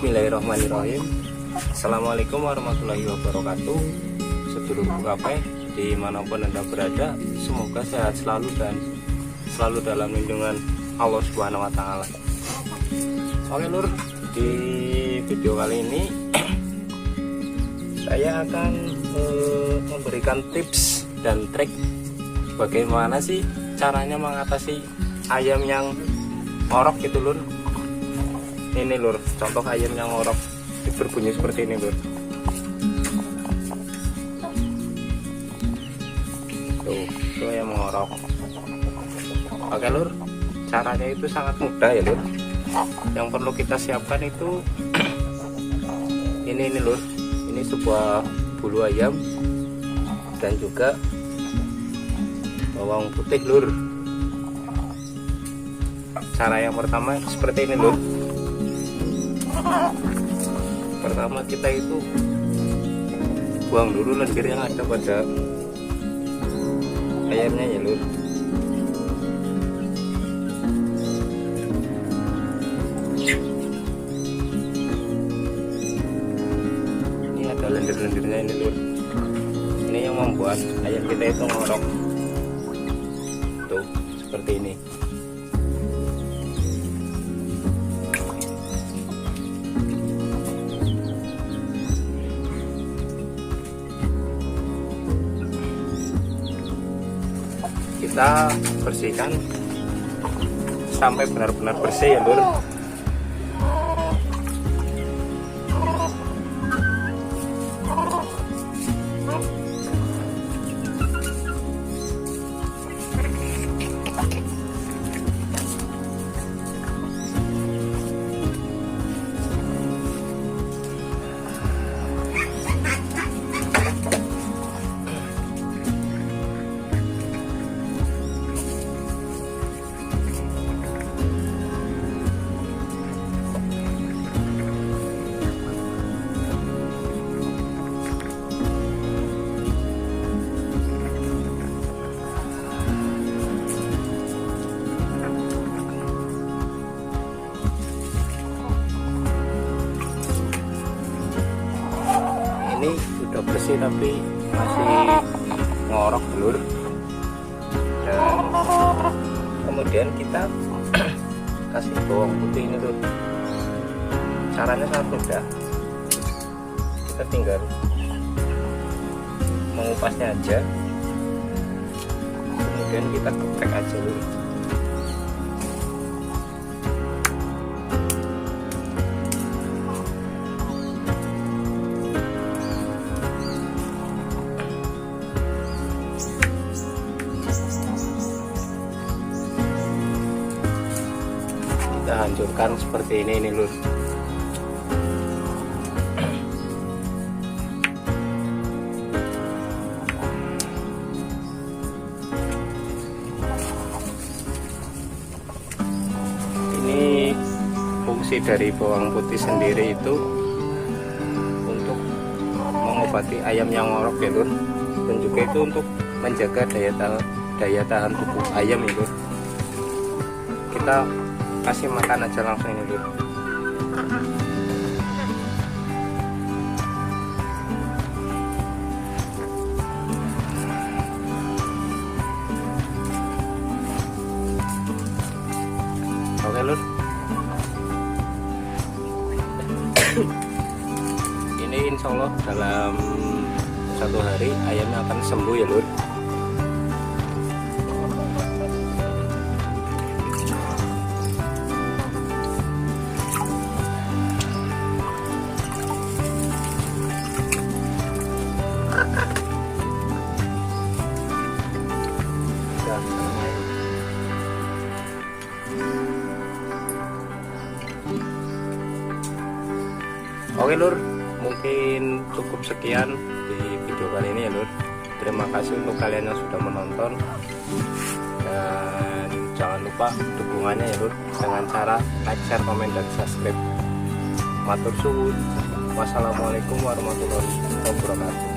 Bismillahirrahmanirrahim. Assalamualaikum warahmatullahi wabarakatuh. Sedulurku kabeh dimanapun Anda berada, semoga sehat selalu dan selalu dalam lindungan Allah Subhanahu wa Ta'ala. Oke lur, di video kali ini saya akan memberikan tips dan trik bagaimana sih caranya mengatasi ayam yang ngorok gitu lur. Ini lur, contoh ayam yang ngorok berbunyi seperti ini lur. Tuh ayam ngorok. Oke lur, caranya itu sangat mudah ya lur. Yang perlu kita siapkan itu ini lur. Ini sebuah bulu ayam dan juga bawang putih lur. Cara yang pertama seperti ini lur. Pertama kita itu buang dulu lendir yang ada pada ayamnya ya lur. Ini ada lendir-lendirnya ini lur. Ini yang membuat ayam kita itu ngorok. Tuh seperti ini. Kita bersihkan sampai benar-benar bersih ya lur. Ini udah bersih tapi masih ngorok lur. Dan kemudian kita kasih bawang putih ini lur. Caranya sangat mudah. Kita tinggal mengupasnya aja, kemudian kita geprek aja lur. Kita hancurkan seperti ini lur. Ini fungsi dari bawang putih sendiri itu untuk mengobati ayam yang ngorok ya lur, dan juga itu untuk menjaga daya tahan tubuh ayam ya lur. Kita kasih makan aja langsung ini lur. Oke lur. Ini insya Allah dalam 1 hari ayamnya akan sembuh ya lur. Oke lur, mungkin cukup sekian di video kali ini ya lur. Terima kasih untuk kalian yang sudah menonton, dan jangan lupa dukungannya ya lur dengan cara like, share, komen, dan subscribe. Matur suwun. Wassalamualaikum warahmatullahi wabarakatuh.